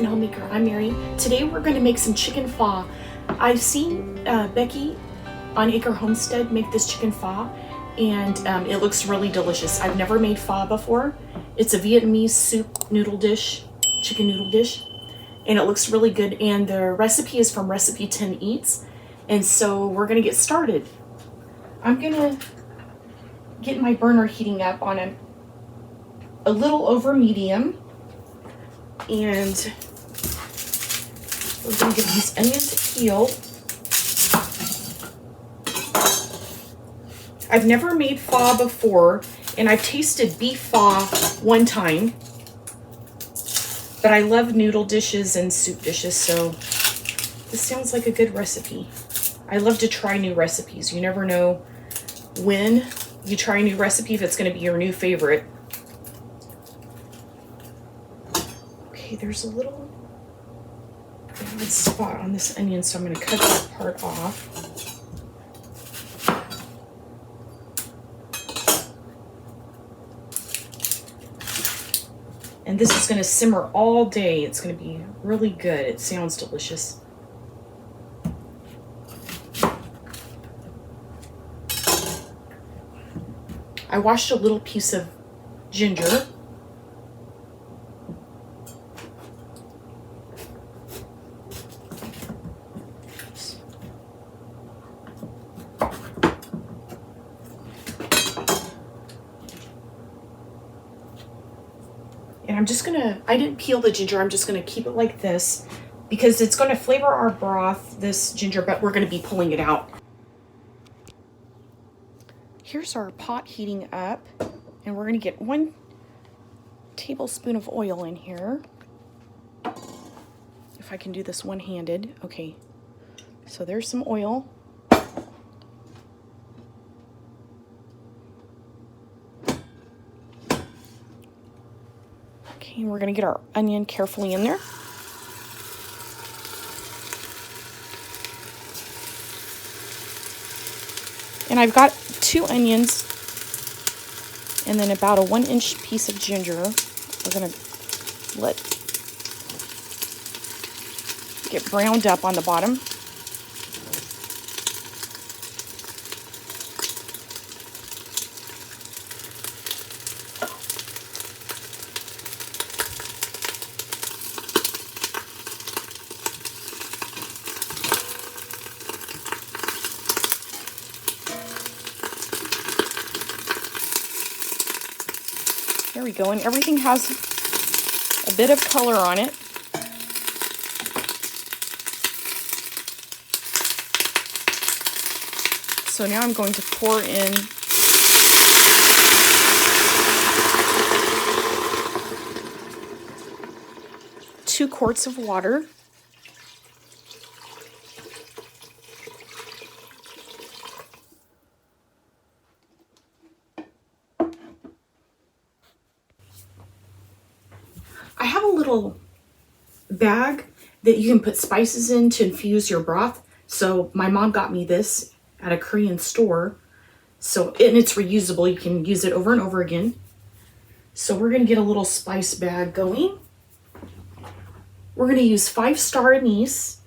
Alaskan Homemaker. I'm Mary. Today we're going to make some chicken pho. I've seen Becky on Acre Homestead make this chicken pho, and it looks really delicious. I've never made pho before. It's a Vietnamese soup noodle dish, chicken noodle dish, and it looks really good. And the recipe is from Recipe 10 Eats, and so we're going to get started. I'm going to get my burner heating up on a little over medium. And we're going to get these onions peeled. I've never made pho before, and I've tasted beef pho one time, but I love noodle dishes and soup dishes, so this sounds like a good recipe. I love to try new recipes. You never know when you try a new recipe if it's going to be your new favorite. Okay, there's a little bad spot on this onion, so I'm going to cut that part off. And this is going to simmer all day. It's going to be really good. It sounds delicious. I washed a little piece of ginger. And I'm just gonna, I didn't peel the ginger, I'm just gonna keep it like this because it's gonna flavor our broth, this ginger, but we're gonna be pulling it out. Here's our pot heating up, and we're gonna get 1 tablespoon of oil in here. If I can do this one-handed. Okay, so there's some oil. And we're going to get our onion carefully in there. And I've got 2 onions and then about a 1-inch piece of ginger. We're going to let get browned up on the bottom. There we go, and everything has a bit of color on it. So now I'm going to pour in two quarts of water. I have a little bag that you can put spices in to infuse your broth. So my mom got me this at a Korean store. So, and it's reusable. You can use it over and over again. So we're going to get a little spice bag going. We're going to use 5-star anise.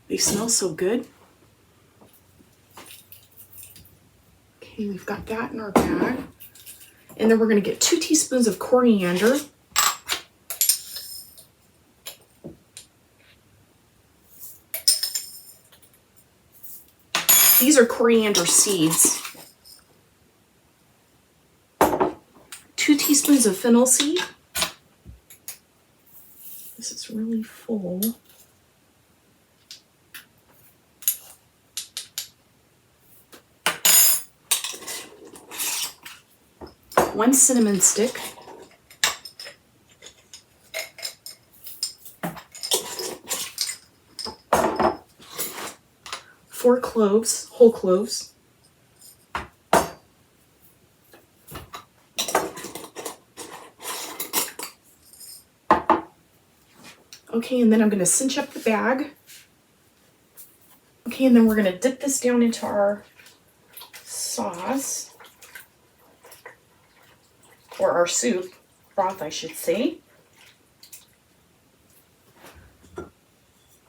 They smell so good. Okay, we've got that in our bag. And then we're going to get 2 teaspoons of coriander. These are coriander seeds. 2 teaspoons of fennel seed. This is really full. One cinnamon stick. 4 cloves, whole cloves. Okay, and then I'm going to cinch up the bag. Okay, and then we're going to dip this down into our sauce, or our soup, broth I should say.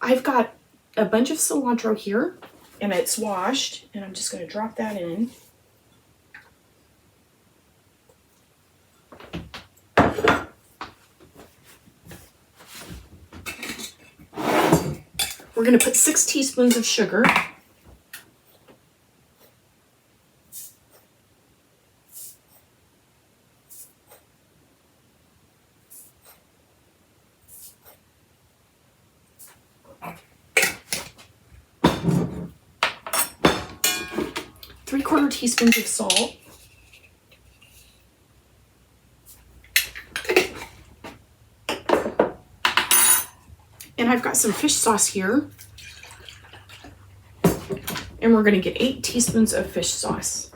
I've got a bunch of cilantro here, and it's washed, and I'm just going to drop that in. We're going to put 6 teaspoons of sugar. Three-quarter teaspoons of salt. And I've got some fish sauce here. And we're going to get 8 teaspoons of fish sauce.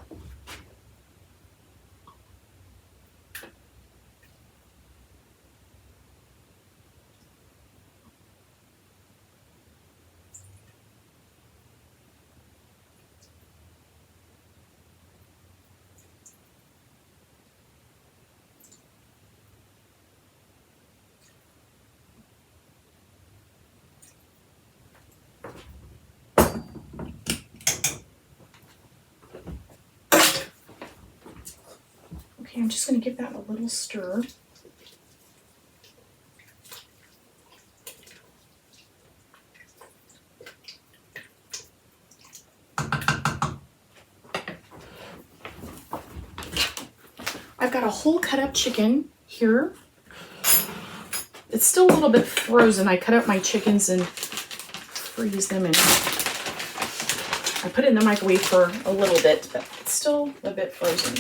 Okay, I'm just going to give that a little stir. I've got a whole cut up chicken here. It's still a little bit frozen. I cut up my chickens and freeze them, and I put it in the microwave for a little bit, but it's still a bit frozen.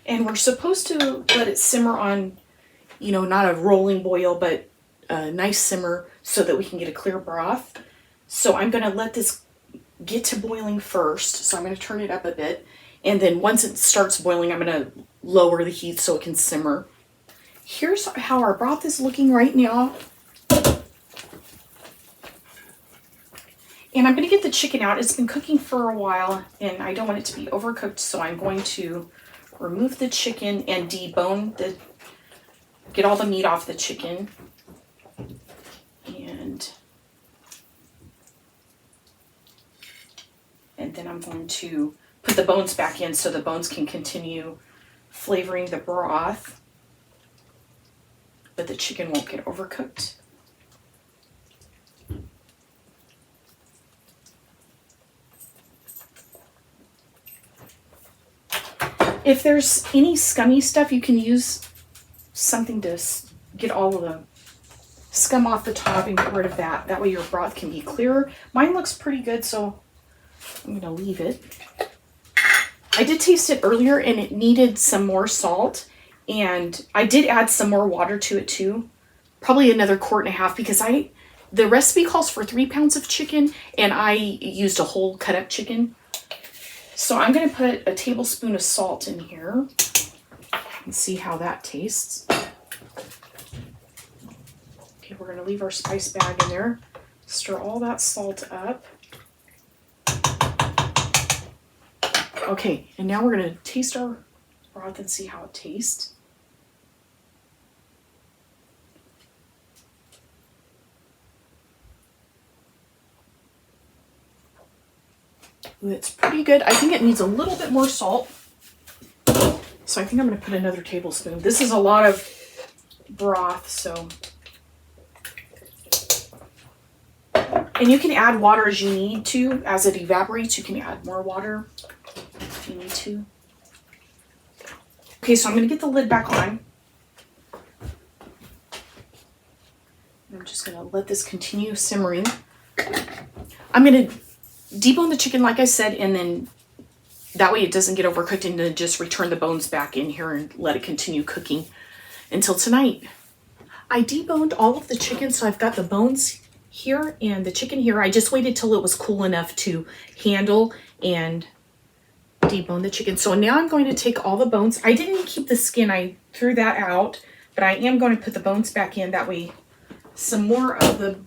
And we're supposed to let it simmer on, you know, not a rolling boil, but a nice simmer so that we can get a clear broth. So I'm going to let this get to boiling first. So I'm going to turn it up a bit. And then once it starts boiling, I'm going to lower the heat so it can simmer. Here's how our broth is looking right now. And I'm going to get the chicken out. It's been cooking for a while and I don't want it to be overcooked. So I'm going to remove the chicken and debone get all the meat off the chicken. And then I'm going to put the bones back in so the bones can continue flavoring the broth, but the chicken won't get overcooked. If there's any scummy stuff, you can use something to get all of the scum off the top and get rid of that. That way your broth can be clearer. Mine looks pretty good, so I'm going to leave it. I did taste it earlier and it needed some more salt. And I did add some more water to it too. Probably another 1.5 quarts because the recipe calls for 3 pounds of chicken and I used a whole cut up chicken. So I'm going to put a tablespoon of salt in here and see how that tastes. Okay, we're going to leave our spice bag in there. Stir all that salt up. Okay, and now we're going to taste our broth and see how it tastes. It's pretty good. I think it needs a little bit more salt. So I think I'm going to put another tablespoon. This is a lot of broth, so. And you can add water as you need to. As it evaporates, you can add more water if you need to. Okay, so I'm going to get the lid back on. I'm just going to let this continue simmering. I'm going to debone the chicken, like I said, and then that way it doesn't get overcooked, and then just return the bones back in here and let it continue cooking until tonight. I deboned all of the chicken, so I've got the bones here and the chicken here. I just waited till it was cool enough to handle and debone the chicken. So now I'm going to take all the bones. I didn't keep the skin. I threw that out, but I am going to put the bones back in. That way some more of the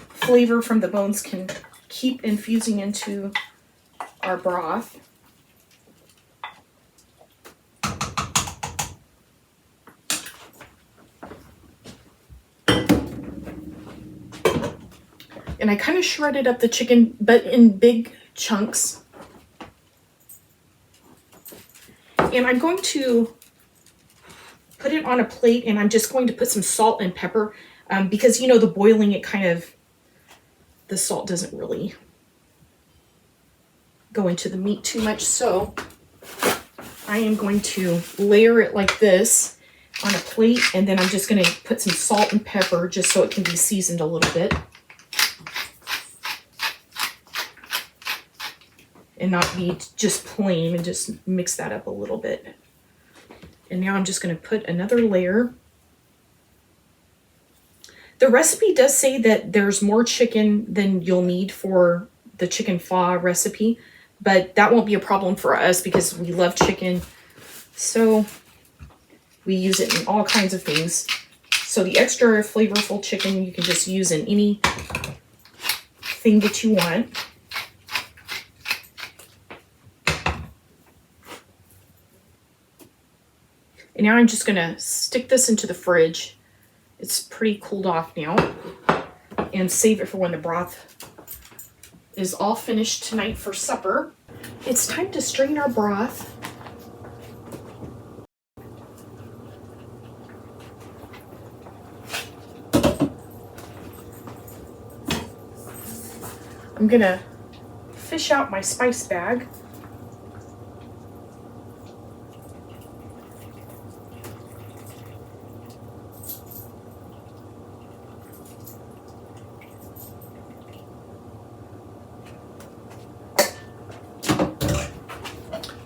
flavor from the bones can keep infusing into our broth. And I kind of shredded up the chicken, but in big chunks. And I'm going to put it on a plate, and I'm just going to put some salt and pepper because, you know, the boiling, it kind of, the salt doesn't really go into the meat too much. So I am going to layer it like this on a plate, and then I'm just going to put some salt and pepper just so it can be seasoned a little bit. And not be just plain, and just mix that up a little bit. And now I'm just going to put another layer. The recipe does say that there's more chicken than you'll need for the chicken pho recipe, but that won't be a problem for us because we love chicken. So we use it in all kinds of things. So the extra flavorful chicken you can just use in any thing that you want. And now I'm just gonna stick this into the fridge. It's pretty cooled off now. And save it for when the broth is all finished tonight for supper. It's time to strain our broth. I'm gonna fish out my spice bag.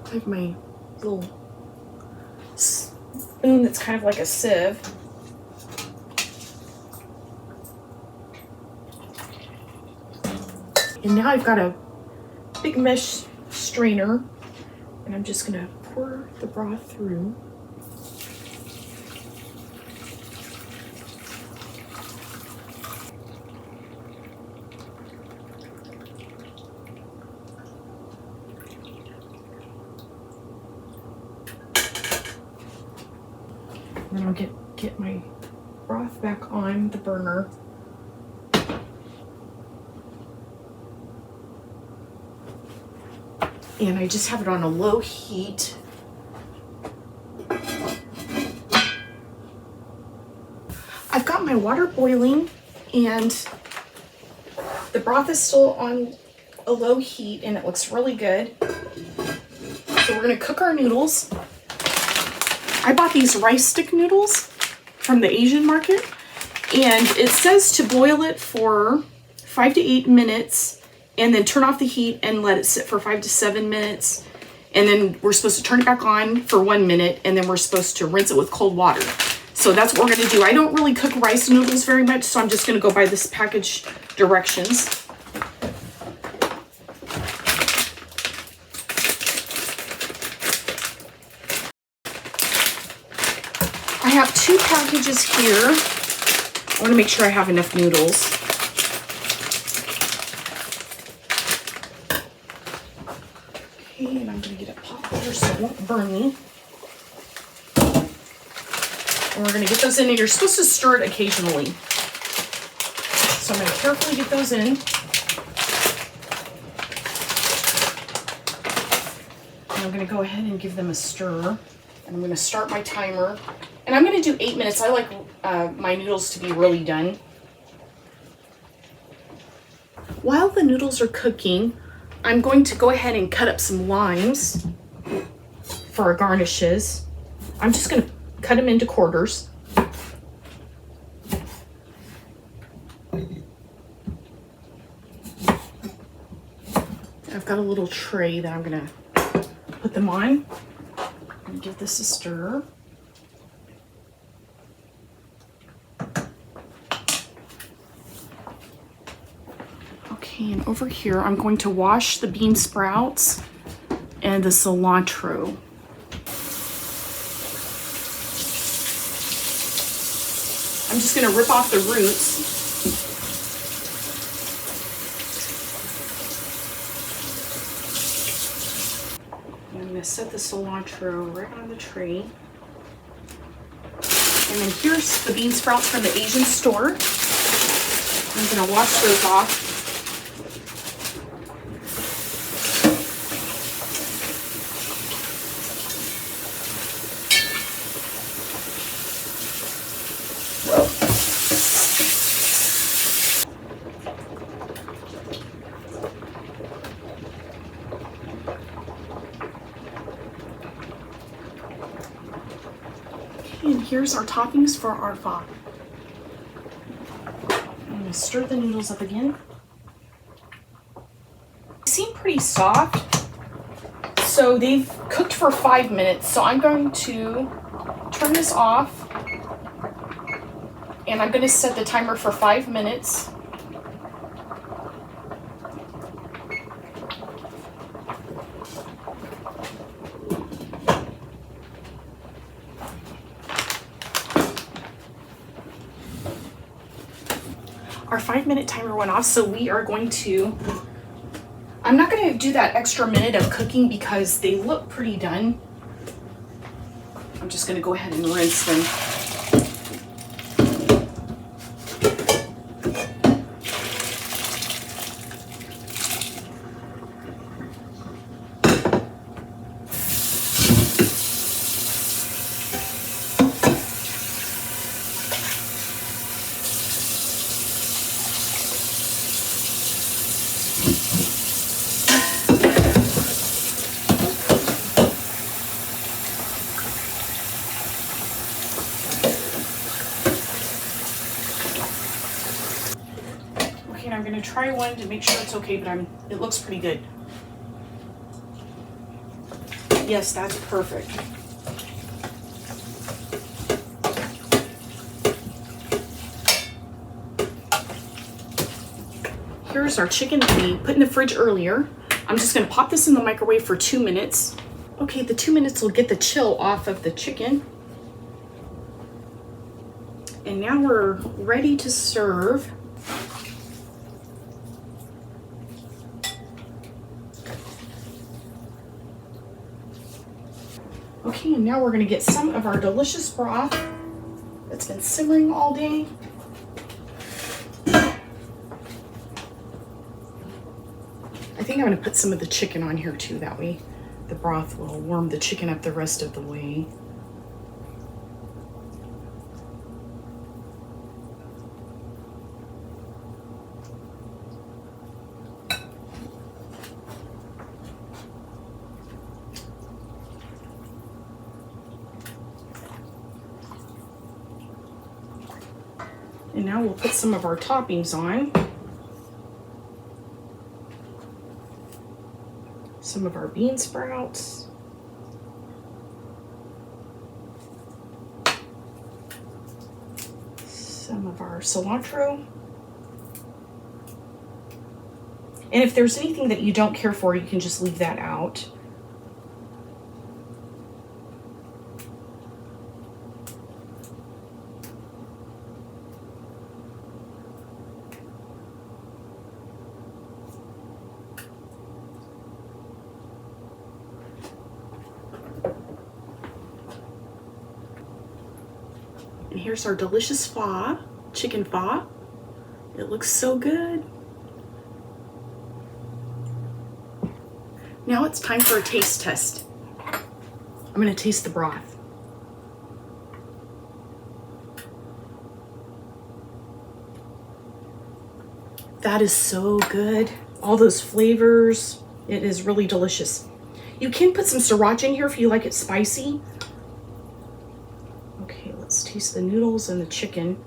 I have my little spoon that's kind of like a sieve. And now I've got a big mesh strainer, and I'm just gonna pour the broth through. And then I'll get my broth back on the burner. And I just have it on a low heat. I've got my water boiling, and the broth is still on a low heat, and it looks really good. So we're gonna cook our noodles. I bought these rice stick noodles from the Asian market, and it says to boil it for 5 to 8 minutes and then turn off the heat and let it sit for 5 to 7 minutes. And then we're supposed to turn it back on for 1 minute, and then we're supposed to rinse it with cold water. So that's what we're gonna do. I don't really cook rice noodles very much, so I'm just gonna go by this package directions. I have 2 packages here. I want to make sure I have enough noodles. Okay, and I'm going to get it popped here so it won't burn me. And we're going to get those in, and you're supposed to stir it occasionally. So I'm going to carefully get those in. And I'm going to go ahead and give them a stir. And I'm going to start my timer. And I'm going to do 8 minutes. I like my noodles to be really done. While the noodles are cooking, I'm going to go ahead and cut up some limes for our garnishes. I'm just going to cut them into quarters. I've got a little tray that I'm going to put them on. And give this a stir. Okay, and over here I'm going to wash the bean sprouts and the cilantro. I'm just gonna rip off the roots. I'm gonna set the cilantro right on the tray. And then here's the bean sprouts from the Asian store. I'm gonna wash those off. And here's our toppings for our pho. I'm gonna stir the noodles up again. They seem pretty soft, so they've cooked for 5 minutes. So I'm going to turn this off, and I'm gonna set the timer for 5 minutes. Our 5-minute timer went off, so we are going to, I'm not going to do that extra minute of cooking because they look pretty done. I'm just going to go ahead and rinse them. And I'm going to try one to make sure it's okay, but it looks pretty good. Yes, that's perfect. Here's our chicken that we put in the fridge earlier. I'm just going to pop this in the microwave for 2 minutes. Okay, the 2 minutes will get the chill off of the chicken. And now we're ready to serve. Okay, and now we're gonna get some of our delicious broth that's been simmering all day. I think I'm gonna put some of the chicken on here too, that way the broth will warm the chicken up the rest of the way. And now we'll put some of our toppings on. Some of our bean sprouts. Some of our cilantro. And if there's anything that you don't care for, you can just leave that out. And here's our delicious pho, chicken pho. It looks so good. Now it's time for a taste test. I'm gonna taste the broth. That is so good. All those flavors. It is really delicious. You can put some sriracha in here if you like it spicy. Okay, let's taste the noodles and the chicken.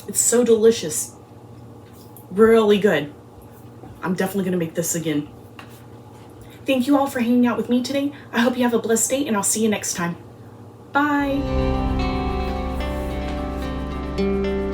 It's so delicious. Really good. I'm definitely gonna make this again. Thank you all for hanging out with me today. I hope you have a blessed day, and I'll see you next time. Bye. you.